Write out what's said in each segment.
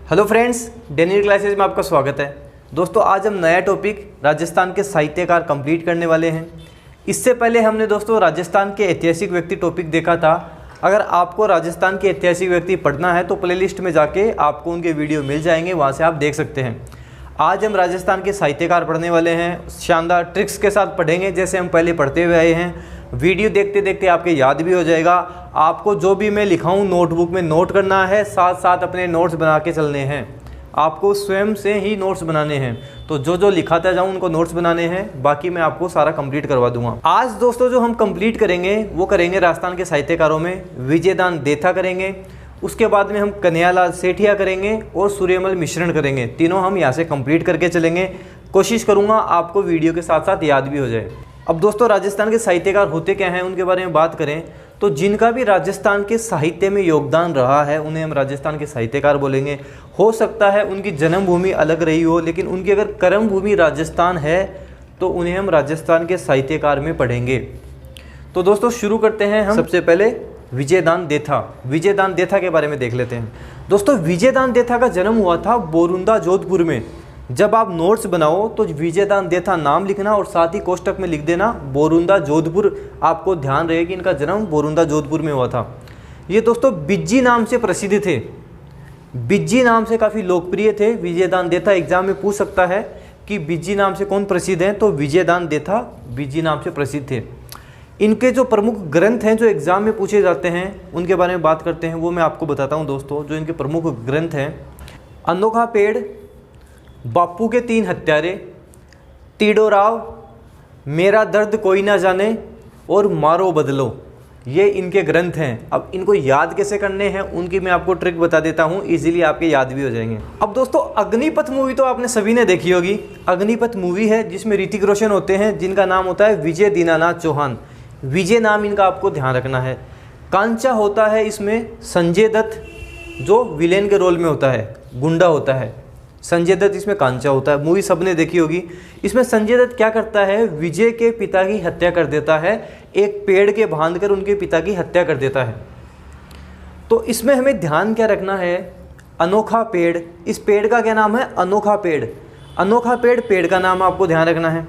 Hello friends, Daniel classes में आपका स्वागत है। दोस्तों आज हम नया टॉपिक राजस्थान के साहित्यकार कंप्लीट करने वाले हैं। इससे पहले हमने दोस्तों राजस्थान के ऐतिहासिक व्यक्ति टॉपिक देखा था। अगर आपको राजस्थान के ऐतिहासिक व्यक्ति पढ़ना है तो प्लेलिस्ट में जाके आपको उनके वीडियो मिल जाएंगे, वहाँ से आप देख सकते हैं। आज हम राजस्थान के साहित्यकार पढ़ने वाले हैं, शानदार ट्रिक्स के साथ पढ़ेंगे जैसे हम पहले पढ़ते हुए आए हैं। वीडियो देखते देखते आपके याद भी हो जाएगा। आपको जो भी मैं लिखाऊं नोटबुक में नोट करना है, साथ साथ अपने नोट्स बना के चलने हैं। आपको स्वयं से ही नोट्स बनाने हैं, तो जो लिखाता जाऊं उनको नोट्स बनाने हैं, बाकी मैं आपको सारा कंप्लीट करवा दूंगा। आज दोस्तों जो हम कंप्लीट करेंगे वो करेंगे राजस्थान के साहित्यकारों में विजयदान देथा करेंगे, उसके बाद में हम कन्हैयालाल सेठिया करेंगे और सूर्यमल मिश्रण करेंगे। तीनों हम यहाँ से कंप्लीट करके चलेंगे। कोशिश करूँगा आपको वीडियो के साथ साथ याद भी हो जाए। अब दोस्तों राजस्थान के साहित्यकार होते क्या हैं उनके बारे में बात करें तो जिनका भी राजस्थान के साहित्य में योगदान रहा है उन्हें हम राजस्थान के साहित्यकार बोलेंगे। हो सकता है उनकी जन्मभूमि अलग रही हो, लेकिन उनकी अगर कर्मभूमि राजस्थान है तो उन्हें हम राजस्थान के साहित्यकार में पढ़ेंगे। तो दोस्तों शुरू करते हैं हम। सबसे पहले विजयदान देथा। विजयदान देथा के बारे में देख लेते हैं। दोस्तों विजयदान देथा का जन्म हुआ था बोरुंदा जोधपुर में। जब आप नोट्स बनाओ तो विजयदान देथा नाम लिखना और साथ ही कोष्टक में लिख देना बोरुंदा जोधपुर। आपको ध्यान रहे कि इनका जन्म बोरुंदा जोधपुर में हुआ था। ये दोस्तों बिज्जी नाम से प्रसिद्ध थे, बिज्जी नाम से काफ़ी लोकप्रिय थे। विजयदान देथा एग्जाम में पूछ सकता है कि बिज्जी नाम से कौन प्रसिद्ध हैं, तो विजयदान देथा बिज्जी नाम से प्रसिद्ध थे। इनके जो प्रमुख ग्रंथ हैं जो एग्जाम में पूछे जाते हैं उनके बारे में बात करते हैं, वो मैं आपको बताता हूँ दोस्तों। जो इनके प्रमुख ग्रंथ हैं, अनोखा पेड़, बापू के तीन हत्यारे, तीडो राव, मेरा दर्द कोई ना जाने और मारो बदलो, ये इनके ग्रंथ हैं। अब इनको याद कैसे करने हैं उनकी मैं आपको ट्रिक बता देता हूँ, इजीली आपके याद भी हो जाएंगे। अब दोस्तों अग्निपथ मूवी तो आपने सभी ने देखी होगी। अग्निपथ मूवी है जिसमें ऋतिक रोशन होते हैं, जिनका नाम होता है विजय दीनानाथ चौहान। विजय नाम इनका आपको ध्यान रखना है। कांचा होता है इसमें संजय दत्त, जो विलेन के रोल में होता है, गुंडा होता है। संजय दत्त इसमें कांचा होता है। मूवी सबने देखी होगी। इसमें संजय दत्त क्या करता है, विजय के पिता की हत्या कर देता है, एक पेड़ के बांधकर उनके पिता की हत्या कर देता है। तो इसमें हमें ध्यान क्या रखना है, अनोखा पेड़, इस पेड़ का क्या नाम है, अनोखा पेड़। अनोखा पेड़, पेड़ का नाम आपको ध्यान रखना है।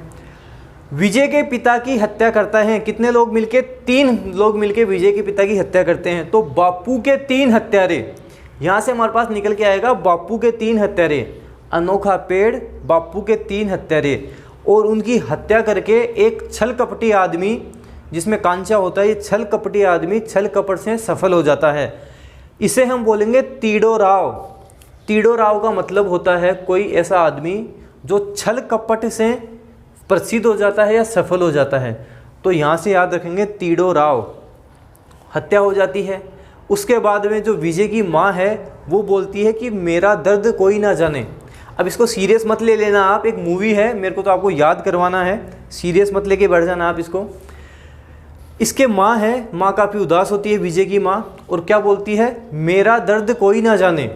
विजय के पिता की हत्या करता है, कितने लोग मिलके, 3 लोग मिलके विजय के पिता की हत्या करते हैं। तो बापू के 3 हत्यारे, यहाँ से हमारे पास निकल के आएगा बापू के 3 हत्यारे। अनोखा पेड़, बापू के 3 हत्यारे, और उनकी हत्या करके एक छल कपटी आदमी जिसमें कांचा होता है, ये छल कपटी आदमी छल कपट से सफल हो जाता है। इसे हम बोलेंगे तीडो राव। तीडो राव का मतलब होता है कोई ऐसा आदमी जो छल कपट से प्रसिद्ध हो जाता है या सफल हो जाता है। तो यहाँ से याद रखेंगे तीडो राव, हत्या हो जाती है। उसके बाद में जो विजय की माँ है वो बोलती है कि मेरा दर्द कोई ना जाने। अब इसको सीरियस मत ले लेना आप, एक मूवी है, मेरे को तो आपको याद करवाना है, सीरियस मत लेके बैठ जाना आप इसको। इसके माँ है, माँ काफ़ी उदास होती है विजय की माँ, और क्या बोलती है, मेरा दर्द कोई ना जाने।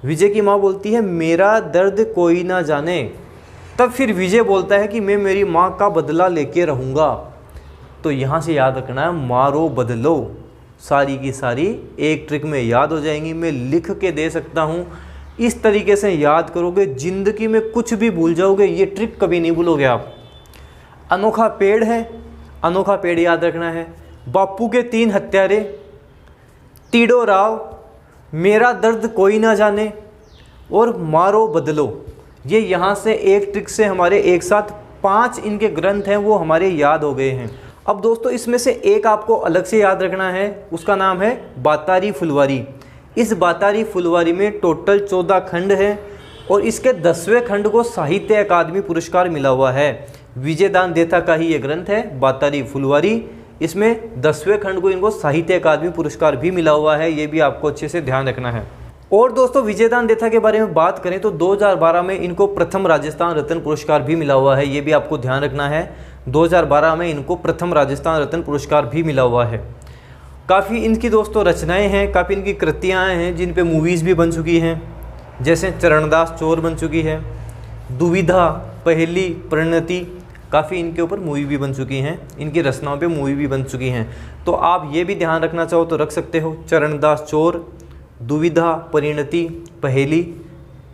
विजय की माँ बोलती है मेरा दर्द कोई ना जाने। तब फिर विजय बोलता है कि मैं मेरी माँ का बदला लेके रहूँगा। तो यहाँ से याद रखना है मारो बदलो, सारी की सारी एक ट्रिक में याद हो जाएंगी। मैं लिख के दे सकता हूँ, इस तरीके से याद करोगे, ज़िंदगी में कुछ भी भूल जाओगे, ये ट्रिक कभी नहीं भूलोगे आप। अनोखा पेड़ है, अनोखा पेड़ याद रखना है। बापू के 3 हत्यारे, तीडो राव, मेरा दर्द कोई ना जाने और मारो बदलो। ये यहाँ से एक ट्रिक से हमारे एक साथ 5 इनके ग्रंथ हैं वो हमारे याद हो गए हैं। अब दोस्तों इसमें से एक आपको अलग से याद रखना है, उसका नाम है बातारी फुलवारी। इस बातारी फुलवारी में टोटल 14 खंड हैं और इसके 10वें खंड को साहित्य अकादमी पुरस्कार मिला हुआ है। विजयदान देथा का ही ये ग्रंथ है बातारी फुलवारी। इसमें 10वें खंड को इनको साहित्य अकादमी पुरस्कार भी मिला हुआ है, ये भी आपको अच्छे से ध्यान रखना है। और दोस्तों विजयदान देथा के बारे में बात करें तो 2012 में इनको प्रथम राजस्थान रत्न पुरस्कार भी मिला हुआ है, ये भी आपको ध्यान रखना है। 2012 में इनको प्रथम राजस्थान रत्न पुरस्कार भी मिला हुआ है। काफ़ी इनकी दोस्तों रचनाएं हैं, काफ़ी इनकी कृतियाँ हैं जिन पे मूवीज़ भी बन चुकी हैं, जैसे चरणदास चोर बन चुकी है, दुविधा, पहेली, परिणति, काफ़ी इनके ऊपर मूवी भी बन चुकी हैं, इनकी रचनाओं पे मूवी भी बन चुकी हैं। तो आप ये भी ध्यान रखना चाहो तो रख सकते हो, चरणदास चोर, दुविधा, परिणति, पहेली,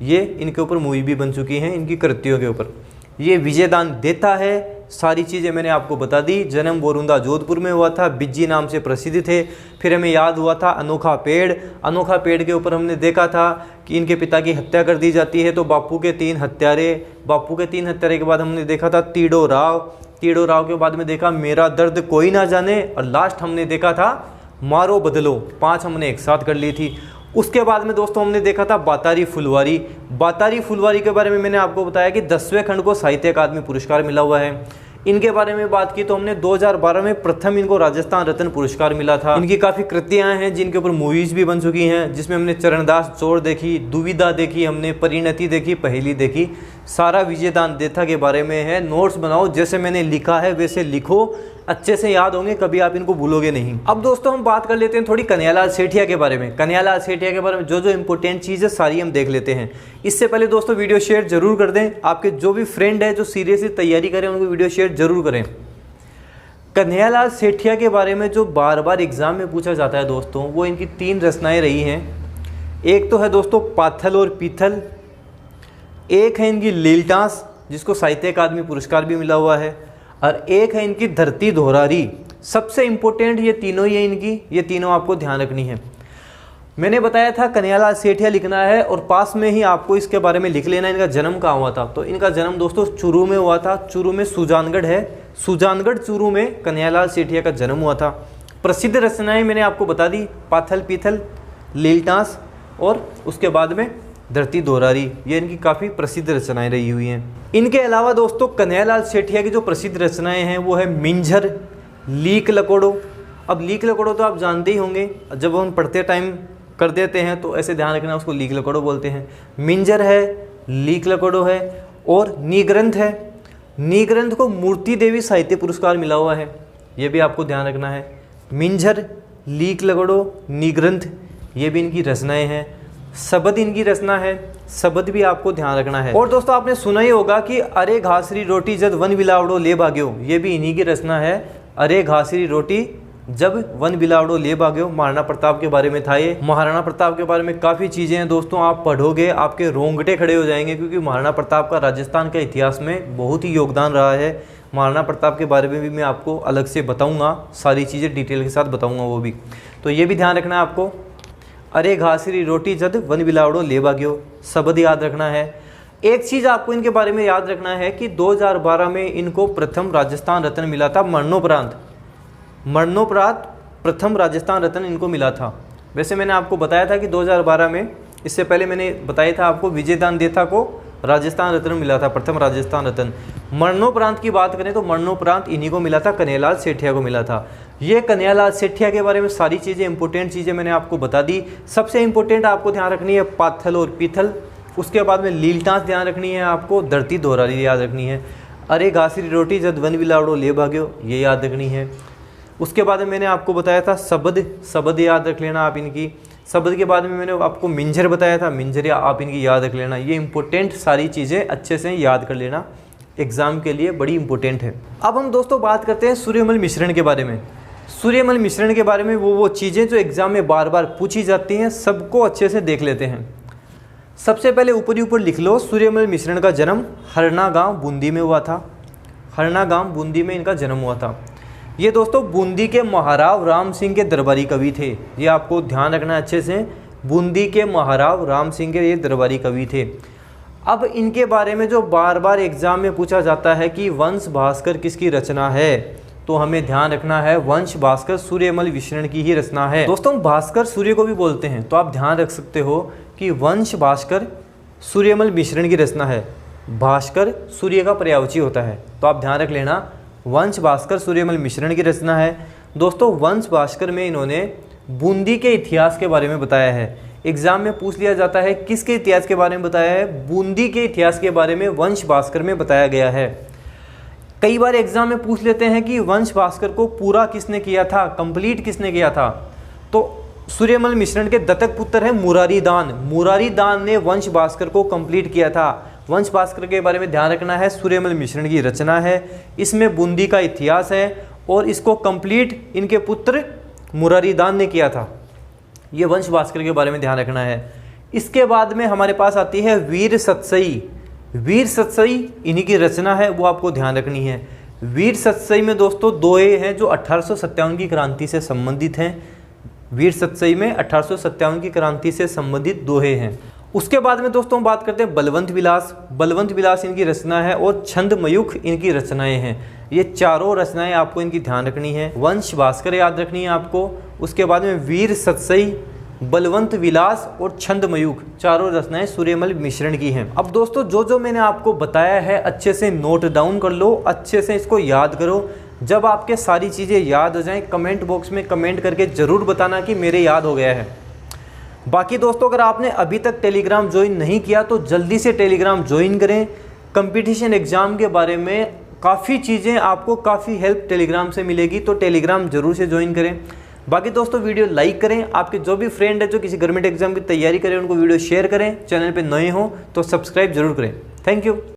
ये इनके ऊपर मूवी भी बन चुकी हैं इनकी कृतियों के ऊपर। ये विजयदान देता है, सारी चीज़ें मैंने आपको बता दी। जन्म बोरुंदा जोधपुर में हुआ था, बिज्जी नाम से प्रसिद्ध थे। फिर हमें याद हुआ था अनोखा पेड़। अनोखा पेड़ के ऊपर हमने देखा था कि इनके पिता की हत्या कर दी जाती है, तो बापू के 3 हत्यारे। बापू के 3 हत्यारे के बाद हमने देखा था तीडो राव। तीडो राव के बाद में देखा मेरा दर्द कोई ना जाने, और लास्ट हमने देखा था मारो बदलो। 5 हमने एक साथ कर ली थी। उसके बाद में दोस्तों हमने देखा था बातारी फुलवारी। बातारी फुलवारी के बारे में मैंने आपको बताया कि 10वें खंड को साहित्य अकादमी पुरस्कार मिला हुआ है। इनके बारे में बात की तो हमने 2012 में प्रथम इनको राजस्थान रत्न पुरस्कार मिला था। इनकी काफ़ी कृतियां हैं जिनके ऊपर मूवीज भी बन चुकी हैं, जिसमें हमने चरणदास चोर देखी, दुविधा देखी, हमने परिणति देखी, पहेली देखी। सारा विजयदान देथा के बारे में है। नोट्स बनाओ, जैसे मैंने लिखा है वैसे लिखो, अच्छे से याद होंगे, कभी आप इनको भूलोगे नहीं। अब दोस्तों हम बात कर लेते हैं थोड़ी कन्हैयालाल सेठिया के बारे में। कन्हैयालाल सेठिया के बारे में जो जो इंपॉर्टेंट चीज़ है सारी हम देख लेते हैं। इससे पहले दोस्तों वीडियो शेयर जरूर कर दें। आपके जो भी फ्रेंड है जो सीरियसली तैयारी करें उनको वीडियो शेयर जरूर करें। कन्हैयालाल सेठिया के बारे में जो बार बार एग्जाम में पूछा जाता है दोस्तों, वो इनकी 3 रचनाएं रही हैं। एक तो है दोस्तों पाथल और पीथल, एक है इनकी लीलटास जिसको साहित्य अकादमी पुरस्कार भी मिला हुआ है, और एक है इनकी धरती दोहरारी। सबसे इंपॉर्टेंट ये तीनों ही है इनकी, ये तीनों आपको ध्यान रखनी है। मैंने बताया था कन्हैयालाल सेठिया लिखना है, और पास में ही आपको इसके बारे में लिख लेना इनका जन्म कहाँ हुआ था। तो इनका जन्म दोस्तों चूरू में हुआ था। चूरू में सुजानगढ़ है, सुजानगढ़ चूरू में कन्हैयालाल सेठिया का जन्म हुआ था। प्रसिद्ध रचनाएं मैंने आपको बता दी, पाथल पीथल, लीलटास और उसके बाद में धरती दोहरारी। ये इनकी काफ़ी प्रसिद्ध रचनाएं रही हुई हैं। इनके अलावा दोस्तों कन्हैयालाल सेठिया की जो प्रसिद्ध रचनाएं हैं वो है मिंझर, लीक लकोड़ो। अब लीक लकोड़ो तो आप जानते ही होंगे, जब हम पढ़ते टाइम कर देते हैं तो ऐसे ध्यान रखना, उसको लीक लकोड़ो बोलते हैं। मिंजर है, लीक लकोड़ो है और नीग्रंथ है। नीग्रंथ को मूर्ति देवी साहित्य पुरस्कार मिला हुआ है, ये भी आपको ध्यान रखना है। मिंजर, लीक लकोड़ो, नीग्रंथ, ये भी इनकी रचनाएं हैं। शब्द इनकी रचना है, शब्द भी आपको ध्यान रखना है। और दोस्तों आपने सुना ही होगा कि अरे घासरी रोटी जब वन बिलावड़ो ले भाग्यो, ये भी इन्हीं की रचना है। अरे घासरी रोटी जब वन बिलावड़ो ले भाग्यो, महाराणा प्रताप के बारे में था ये। महाराणा प्रताप के बारे में काफ़ी चीज़ें हैं दोस्तों, आप पढ़ोगे आपके रोंगटे खड़े हो जाएंगे, क्योंकि महाराणा प्रताप का राजस्थान के इतिहास में बहुत ही योगदान रहा है। महाराणा प्रताप के बारे में भी मैं आपको अलग से बताऊँगा, सारी चीज़ें डिटेल के साथ बताऊँगा वो भी, तो ये भी ध्यान रखना है आपको। अरे घासरी रोटी जद वन बिलावड़ो ले भाग्यो, शब्द याद रखना है। एक चीज़ आपको इनके बारे में याद रखना है कि 2012 में इनको प्रथम राजस्थान रत्न मिला था, मरणोपरांत। मरणोपरांत प्रथम राजस्थान रत्न इनको मिला था। वैसे मैंने आपको बताया था कि 2012 में, इससे पहले मैंने बताया था आपको विजयदान देथा को राजस्थान रत्न मिला था, प्रथम राजस्थान रत्न। मरणोपरांत की बात करें तो मरणोपरांत इन्हीं को मिला था, कन्हैयालाल सेठिया को मिला था। ये कन्हैयालाल सेठिया के बारे में सारी चीज़ें, इंपॉर्टेंट चीज़ें मैंने आपको बता दी। सबसे इंपॉर्टेंट आपको ध्यान रखनी है पाथल और पीथल, उसके बाद में लीलटास ध्यान रखनी है आपको, धरती दोहरारी याद रखनी है। अरे घासरी रोटी जद वन बिलावड़ो ले भाग्यो, ये याद रखनी है। उसके बाद में मैंने आपको बताया था शब्द, शब्द याद रख लेना आप इनकी। शब्द के बाद में मैंने आपको मिंजर बताया था, मिंजर आप इनकी याद रख लेना। ये इंपॉर्टेंट सारी चीज़ें अच्छे से याद कर लेना, एग्जाम के लिए बड़ी इंपॉर्टेंट है। अब हम दोस्तों बात करते हैं सूर्यमल मिश्रण के बारे में। सूर्यमल मिश्रण के बारे में वो चीज़ें जो एग्जाम में बार बार पूछी जाती हैं, सबको अच्छे से देख लेते हैं। सबसे पहले ऊपर लिख लो, सूर्यमल मिश्रण का जन्म हरना गांव बूंदी में हुआ था। हरना गांव बूंदी में इनका जन्म हुआ था। ये दोस्तों बूंदी के महाराव राम सिंह के दरबारी कवि थे, ये आपको ध्यान रखना अच्छे से। बूंदी के महाराव राम सिंह के ये दरबारी कवि थे। अब इनके बारे में जो बार बार एग्जाम में पूछा जाता है कि वंश भास्कर किसकी रचना है, तो हमें ध्यान रखना है वंश भास्कर सूर्यमल मिश्रण की ही रचना है। दोस्तों भास्कर सूर्य को भी बोलते हैं, तो आप ध्यान रख सकते हो कि वंश भास्कर सूर्यमल मिश्रण की रचना है। भास्कर सूर्य का पर्यायवाची होता है, तो आप ध्यान रख लेना वंश भास्कर सूर्यमल मिश्रण की रचना है। दोस्तों वंश भास्कर में इन्होंने बूंदी के इतिहास के बारे में बताया है। एग्जाम में पूछ लिया जाता है किसके इतिहास के बारे में बताया है, बूंदी के इतिहास के बारे में वंश भास्कर में बताया गया है। कई बार एग्जाम में पूछ लेते हैं कि वंश भास्कर को पूरा किसने किया था, कंप्लीट किसने किया था, तो सूर्यमल मिश्रण के दत्तक पुत्र है मुरारी दान। मुरारी दान ने वंश भास्कर को कंप्लीट किया था। वंश भास्कर के बारे में ध्यान रखना है, सूर्यमल मिश्रण की रचना है, इसमें बूंदी का इतिहास है और इसको कंप्लीट इनके पुत्र मुरारी दान ने किया था। ये वंश भास्कर के बारे में ध्यान रखना है। इसके बाद में हमारे पास आती है वीर सतसई। वीर सतसई इन्हीं की रचना है, वो आपको ध्यान रखनी है। वीर सतसई में दोस्तों दोहे हैं जो 1857 की क्रांति से संबंधित हैं। वीर सतसई में 1857 की क्रांति से संबंधित दोहे हैं। उसके बाद में दोस्तों बात करते हैं बलवंत विलास। बलवंत विलास इनकी रचना है और छंदमयूख इनकी रचनाएं हैं। ये चारों रचनाएं आपको इनकी ध्यान रखनी है। वंश भास्कर याद रखनी है आपको। उसके बाद में वीर सतसई, बलवंत विलास और छंदमयूख, चारों रचनाएं सूर्यमल मिश्रण की हैं। अब दोस्तों जो मैंने आपको बताया है अच्छे से नोट डाउन कर लो, अच्छे से इसको याद करो। जब आपके सारी चीज़ें याद हो जाएं, कमेंट बॉक्स में कमेंट करके ज़रूर बताना कि मेरे याद हो गया है। बाकी दोस्तों अगर आपने अभी तक टेलीग्राम ज्वाइन नहीं किया तो जल्दी से टेलीग्राम ज्वाइन करें। कंपटीशन एग्ज़ाम के बारे में काफ़ी चीज़ें आपको काफ़ी हेल्प टेलीग्राम से मिलेगी, तो टेलीग्राम ज़रूर से ज्वाइन करें। बाकी दोस्तों वीडियो लाइक करें। आपके जो भी फ्रेंड है जो किसी गवर्नमेंट एग्जाम की तैयारी करें उनको वीडियो शेयर करें। चैनल पे नए हो तो सब्सक्राइब जरूर करें। Thank you.